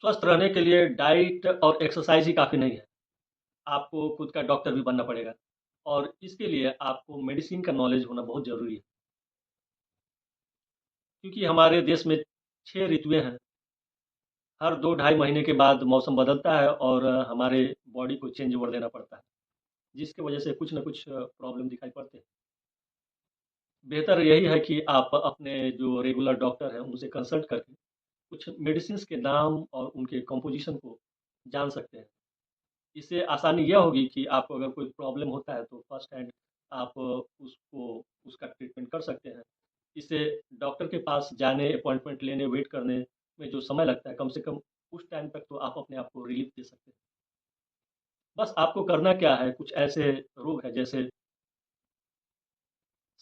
स्वस्थ रहने के लिए डाइट और एक्सरसाइज ही काफ़ी नहीं है। आपको खुद का डॉक्टर भी बनना पड़ेगा और इसके लिए आपको मेडिसिन का नॉलेज होना बहुत ज़रूरी है। क्योंकि हमारे देश में 6 ऋतुएँ हैं। हर 2 ढाई महीने के बाद मौसम बदलता है और हमारे बॉडी को चेंज ओवर देना पड़ता है, जिसकी वजह से कुछ न कुछ प्रॉब्लम दिखाई पड़ते हैं। बेहतर यही है कि आप अपने जो रेगुलर डॉक्टर हैं, उनसे कंसल्ट करके कुछ मेडिसिन्स के नाम और उनके कंपोज़िशन को जान सकते हैं। इससे आसानी यह होगी कि आपको अगर कोई प्रॉब्लम होता है तो फर्स्ट हैंड आप उसको उसका ट्रीटमेंट कर सकते हैं। इससे डॉक्टर के पास जाने, अपॉइंटमेंट लेने, वेट करने में जो समय लगता है, कम से कम उस टाइम तक तो आप अपने आप को रिलीफ़ दे सकते हैं। बस आपको करना क्या है, कुछ ऐसे रोग हैं जैसे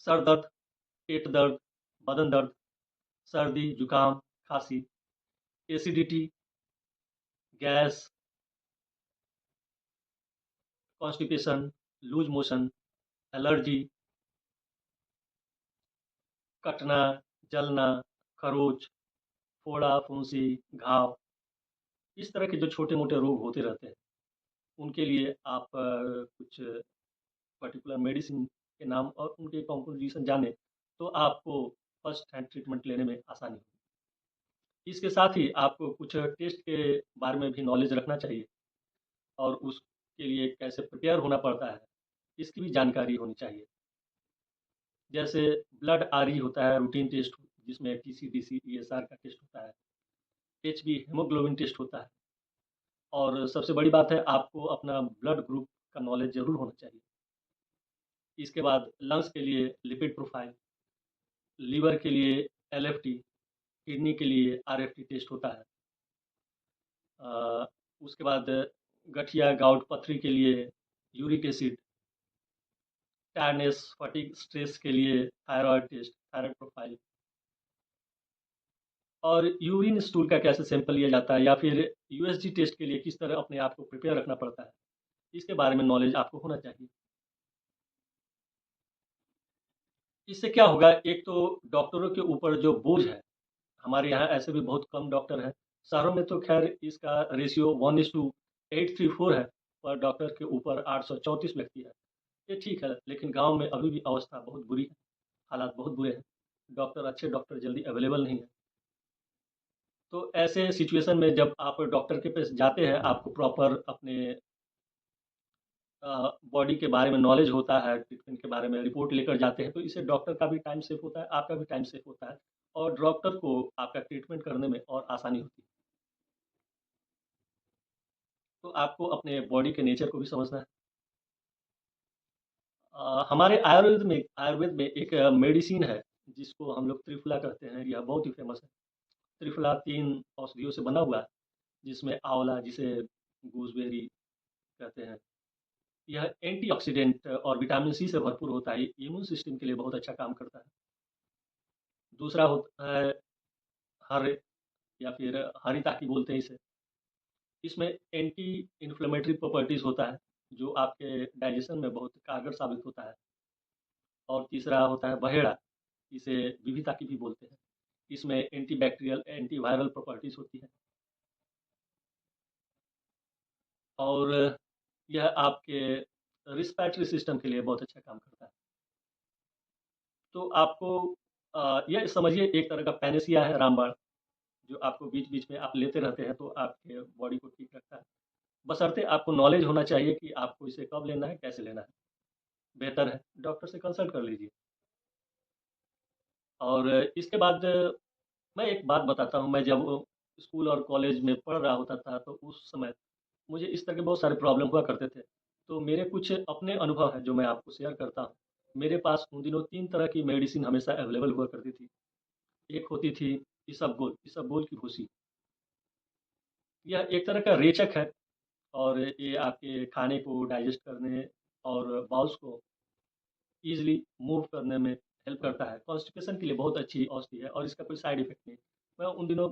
सर दर्द, पेट दर्द, बदन दर्द, सर्दी, जुकाम, खाँसी, acidity, gas, constipation, loose motion, allergy, कटना, जलना, खरोच, फोड़ा, फुंसी, घाव, इस तरह के जो छोटे-मोटे रोग होते रहते हैं, उनके लिए आप कुछ पर्टिकुलर मेडिसिन के नाम और उनके कॉम्पोज़िशन जानें, तो आपको फर्स्ट हैंड ट्रीटमेंट लेने में आसानी होगी। इसके साथ ही आपको कुछ टेस्ट के बारे में भी नॉलेज रखना चाहिए और उसके लिए कैसे प्रिपेयर होना पड़ता है, इसकी भी जानकारी होनी चाहिए। जैसे ब्लड आरई होता है, रूटीन टेस्ट जिसमें टीसी-डीसी, ईएसआर का टेस्ट होता है, एचबी हीमोग्लोबिन टेस्ट होता है और सबसे बड़ी बात है आपको अपना ब्लड ग्रुप का नॉलेज ज़रूर होना चाहिए। इसके बाद लंग्स के लिए लिपिड प्रोफाइल, लीवर के लिए एलएफटी, किडनी के लिए आरएफटी टेस्ट होता है। अ, उसके बाद गठिया, गाउट, पथरी के लिए uric acid, tiredness, fatigue, stress के लिए थायरॉइड टेस्ट, थायरॉइड प्रोफाइल और यूरिन स्टूल का कैसे सैंपल लिया जाता है या फिर यूएसजी टेस्ट के लिए किस तरह अपने आप को प्रिपेयर रखना पड़ता है, इसके बारे में नॉलेज आपको होना चाहिए। इससे क्या होगा, एक तो डॉक्टरों के ऊपर जो बोझ है, हमारे यहाँ ऐसे भी बहुत कम डॉक्टर हैं। शहरों में तो खैर इसका रेशियो 1:834 है, पर डॉक्टर के ऊपर 834 व्यक्ति है। ये ठीक है, लेकिन गाँव में अभी भी अवस्था बहुत बुरी है, हालात बहुत बुरे हैं। डॉक्टर अच्छे डॉक्टर जल्दी अवेलेबल नहीं हैं। तो ऐसे सिचुएशन में जब आप डॉक्टर के पास जाते हैं, आपको प्रॉपर अपने बॉडी के बारे में नॉलेज होता है, ट्रीटमेंट के बारे में रिपोर्ट लेकर जाते हैं, तो इससे डॉक्टर का भी टाइम सेव होता है, आपका भी टाइम सेव होता है और डॉक्टर को आपका ट्रीटमेंट करने में और आसानी होती है। तो आपको अपने बॉडी के नेचर को भी समझना है। हमारे आयुर्वेद में एक मेडिसिन है, जिसको हम लोग त्रिफला कहते हैं, यह बहुत ही फ़ेमस है। त्रिफला 3 औषधियों से बना हुआ है, जिसमें आँवला जिसे गूसबेरी कहते हैं, यह एंटीऑक्सीडेंट और विटामिन सी से भरपूर होता है, इम्यून सिस्टम के लिए बहुत अच्छा काम करता है। दूसरा होता है हरे या फिर हरिताकी बोलते हैं इसे। इसमें एंटी इन्फ्लेमेटरी प्रॉपर्टीज़ होता है, जो आपके डाइजेशन में बहुत कारगर साबित होता है। और तीसरा होता है बहेड़ा, इसे विविताकी भी बोलते हैं। इसमें एंटीबैक्टीरियल, एंटीवायरल प्रॉपर्टीज़ होती है और यह आपके रिस्पिरेटरी सिस्टम के लिए बहुत अच्छा काम करता है। तो आपको यह समझिए एक तरह का पैनेसिया है रामबाण, जो आपको बीच-बीच में आप लेते रहते हैं, तो आपके बॉडी को ठीक रखता है। बशर्ते आपको नॉलेज होना चाहिए कि आपको इसे कब लेना है, कैसे लेना है। बेहतर है डॉक्टर से कंसल्ट कर लीजिए। और इसके बाद मैं एक बात बताता हूँ, मैं जब स्कूल और कॉलेज में पढ़ रहा होता था, तो उस समय मुझे इस तरह के बहुत सारे प्रॉब्लम हुआ करते थे। तो मेरे कुछ अपने अनुभव हैं, जो मैं आपको शेयर करता हूँ। मेरे पास उन दिनों 3 तरह की मेडिसिन हमेशा अवेलेबल हुआ करती थी। एक होती थी इसबगोल की भूसी। यह एक तरह का रेचक है और ये आपके खाने को डाइजेस्ट करने और बाउल्स को ईज़िली मूव करने में हेल्प करता है। कॉन्स्टिपेशन के लिए बहुत अच्छी औषधि है और इसका कोई साइड इफ़ेक्ट नहीं। मैं उन दिनों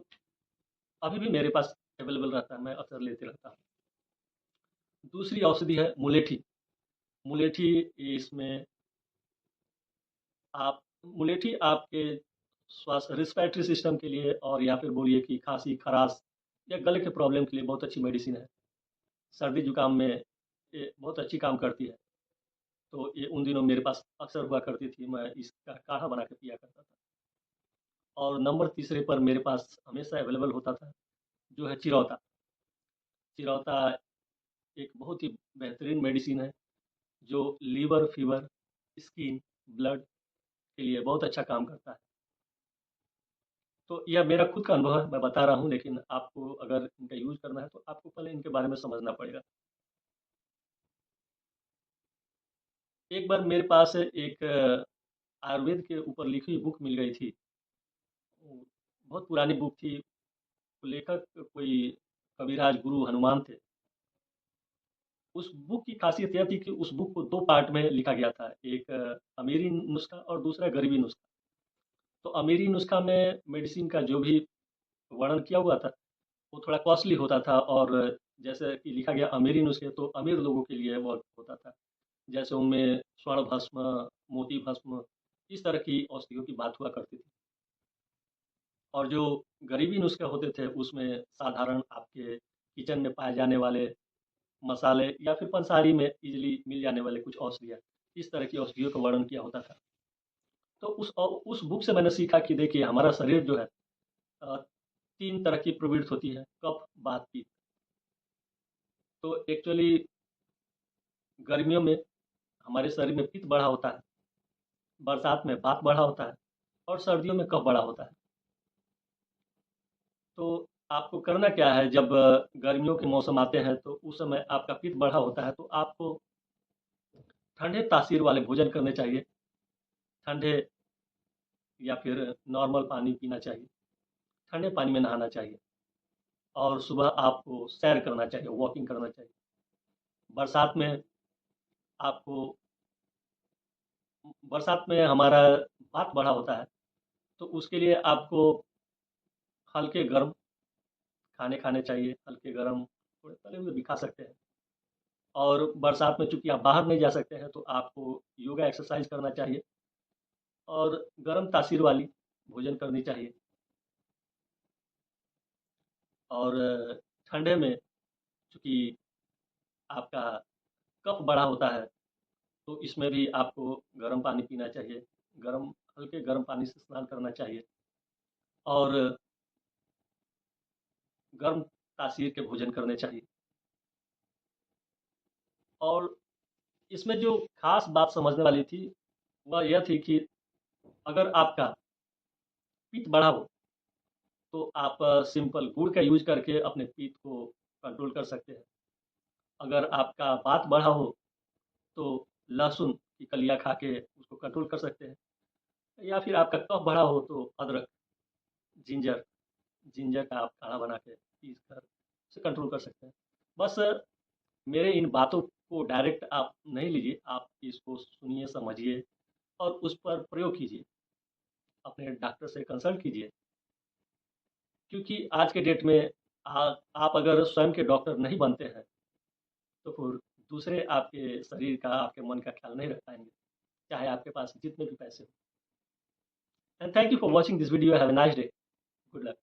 अभी भी मेरे पास अवेलेबल रहता है, मैं अक्सर लेते रहता हूँ। दूसरी औषधि है मुलेठी। मुलेठी इसमें आप मुलेठी आपके रिस्पिरेटरी सिस्टम के लिए और या फिर बोलिए कि खाँसी, खराश या गले के प्रॉब्लम के लिए बहुत अच्छी मेडिसिन है। सर्दी जुकाम में ये बहुत अच्छी काम करती है। तो ये उन दिनों मेरे पास अक्सर हुआ करती थी, मैं इसका काढ़ा बना के पिया करता था। और नंबर तीसरे पर मेरे पास हमेशा अवेलेबल होता था, जो है चिरौता। चिरौता एक बहुत ही बेहतरीन मेडिसिन है, जो लीवर, फीवर, स्किन, ब्लड के लिए बहुत अच्छा काम करता है। तो यह मेरा खुद का अनुभव है, मैं बता रहा हूँ, लेकिन आपको अगर इनका यूज़ करना है, तो आपको पहले इनके बारे में समझना पड़ेगा। एक बार मेरे पास एक आयुर्वेद के ऊपर लिखी हुई बुक मिल गई थी। वो बहुत पुरानी बुक थी। लेखक कोई कविराज गुरु हनुमान थे। उस बुक की खासियत यह थी कि उस बुक को 2 पार्ट में लिखा गया था। एक अमीरी नुस्खा और दूसरा गरीबी नुस्खा। तो अमीरी नुस्खा में मेडिसिन का जो भी वर्णन किया हुआ था, वो थोड़ा कॉस्टली होता था, और जैसे कि लिखा गया अमीरी नुस्खे, तो अमीर लोगों के लिए वो होता था। जैसे उनमें स्वर्ण भस्म, मोती भस्म, इस तरह की औषधियों की बात हुआ करती थी। और जो गरीबी नुस्खे होते थे, उसमें साधारण आपके किचन में पाए जाने वाले मसाले या फिर पंसारी में ईज़िली मिल जाने वाले कुछ औषधियाँ, इस तरह की औषधियों का वर्णन किया होता था। तो उस बुक से मैंने सीखा कि देखिए, हमारा शरीर जो है 3 तरह की प्रवृत्ति होती है, कफ, वात, पित्त। तो एक्चुअली गर्मियों में हमारे शरीर में पित्त बढ़ा होता है, बरसात में वात बढ़ा होता है, और सर्दियों में कफ बढ़ा होता है। तो आपको करना क्या है, जब गर्मियों के मौसम आते हैं, तो उस समय आपका पित्त बढ़ा होता है, तो आपको ठंडे तासीर वाले भोजन करने चाहिए। ठंडे या फिर नॉर्मल पानी पीना चाहिए, ठंडे पानी में नहाना चाहिए, और सुबह आपको सैर करना चाहिए, वॉकिंग करना चाहिए। बरसात में आपको बरसात में हमारा वात बढ़ा होता है, तो उसके लिए आपको हल्के गर्म खाने खाने चाहिए, हल्के गर्म, थोड़े तले हुए भी खा सकते हैं। और बरसात में चूँकि आप बाहर नहीं जा सकते हैं, तो आपको योगा एक्सरसाइज़ करना चाहिए, और गर्म तासीर वाली भोजन करनी चाहिए। और ठंडे में चूँकि आपका कफ बढ़ा होता है, तो इसमें भी आपको गर्म पानी पीना चाहिए, गर्म हल्के गर्म पानी से स्नान करना चाहिए, और गर्म तासीर के भोजन करने चाहिए। और इसमें जो ख़ास बात समझने वाली थी, वह यह थी कि अगर आपका पित्त बढ़ा हो, तो आप सिंपल गुड़ का यूज़ करके अपने पित्त को कंट्रोल कर सकते हैं। अगर आपका वात बढ़ा हो, तो लहसुन की कलियाँ खा के उसको कंट्रोल कर सकते हैं। या फिर आपका कफ बढ़ा हो, तो अदरक, जिंजर जिंजर का आप काढ़ा बना के पीस कर उसे कंट्रोल कर सकते हैं। बस मेरे इन बातों को डायरेक्ट आप नहीं लीजिए, आप इसको सुनिए, समझिए, और उस पर प्रयोग कीजिए। अपने डॉक्टर से कंसल्ट कीजिए, क्योंकि आज के डेट में आप अगर स्वयं के डॉक्टर नहीं बनते हैं, तो फिर दूसरे आपके शरीर का, आपके मन का ख्याल नहीं रख पाएँगे, चाहे आपके पास जितने भी पैसे हों। And thank you for watching this video. Have a nice day. Good luck.